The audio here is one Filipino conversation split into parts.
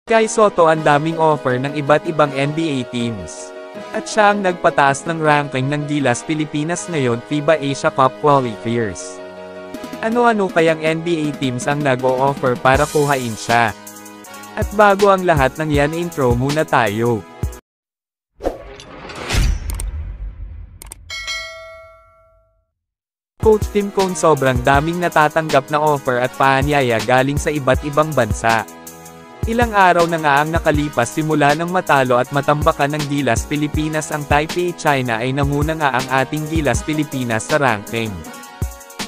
Kay Soto ang daming offer ng iba't ibang NBA teams. At siya ang nagpataas ng ranking ng Gilas Pilipinas ngayon FIBA Asia Cup qualifiers. Ano-ano kayang NBA teams ang nag-o-offer para kuhain siya? At bago ang lahat ng yan, intro muna tayo. Coach Tim Cone, sobrang daming natatanggap na offer at paanyaya galing sa iba't ibang bansa. Ilang araw na nga ang nakalipas simula ng matalo at matambakan ng Gilas Pilipinas ang Taipei China ay nanguna nga ang ating Gilas Pilipinas sa ranking.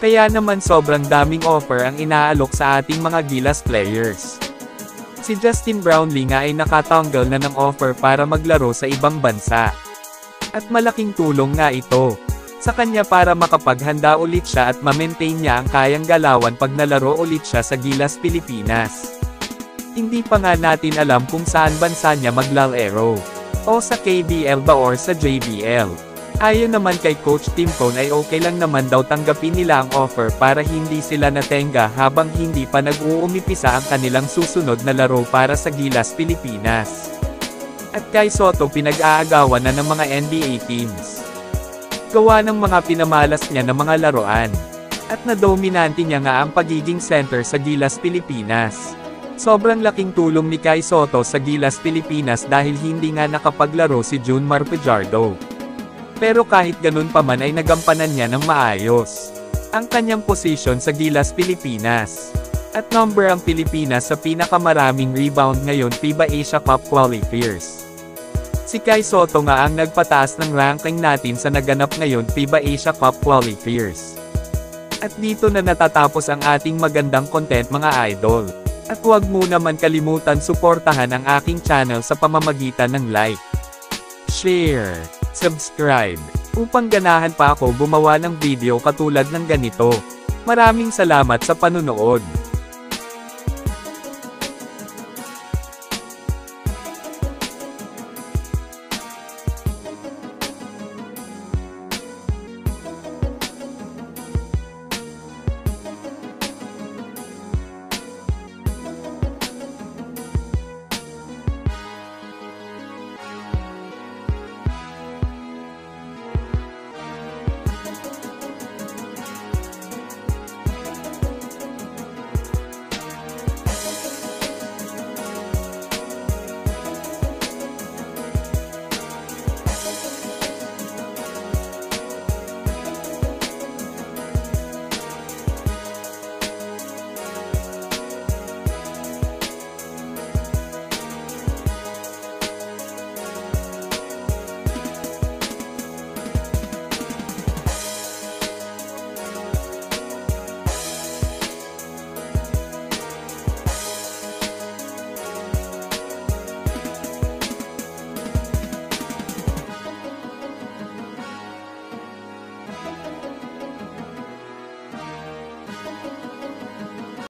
Kaya naman sobrang daming offer ang inaalok sa ating mga Gilas players. Si Justin Brownlee nga ay nakatanggal na ng offer para maglaro sa ibang bansa. At malaking tulong nga ito sa kanya para makapaghanda ulit siya at ma-maintain niya ang kayang galawan pag nalaro ulit siya sa Gilas Pilipinas. Hindi pa nga natin alam kung saan bansa niya maglalaro. O sa KBL ba or sa JBL. Ayon naman kay Coach Tim Cone ay okay lang naman daw tanggapin nila ang offer para hindi sila natenga habang hindi pa nag-uumipisa ang kanilang susunod na laro para sa Gilas Pilipinas. At kay Soto pinag-aagawan na ng mga NBA teams. Gawa ng mga pinamalas niya ng mga laruan. At nadominante niya nga ang pagiging center sa Gilas Pilipinas. Sobrang laking tulong ni Kai Soto sa Gilas Pilipinas dahil hindi nga nakapaglaro si Junmar Fajardo. Pero kahit ganun pa man ay nagampanan niya ng maayos ang kanyang posisyon sa Gilas Pilipinas. At number ang Pilipinas sa pinakamaraming rebound ngayon FIBA Asia Cup qualifiers. Si Kai Soto nga ang nagpataas ng ranking natin sa naganap ngayon FIBA Asia Cup qualifiers. At dito na natatapos ang ating magandang content mga idol. At huwag mo naman kalimutan suportahan ang aking channel sa pamamagitan ng like, share, subscribe, upang ganahan pa ako gumawa ng video katulad ng ganito. Maraming salamat sa panunood.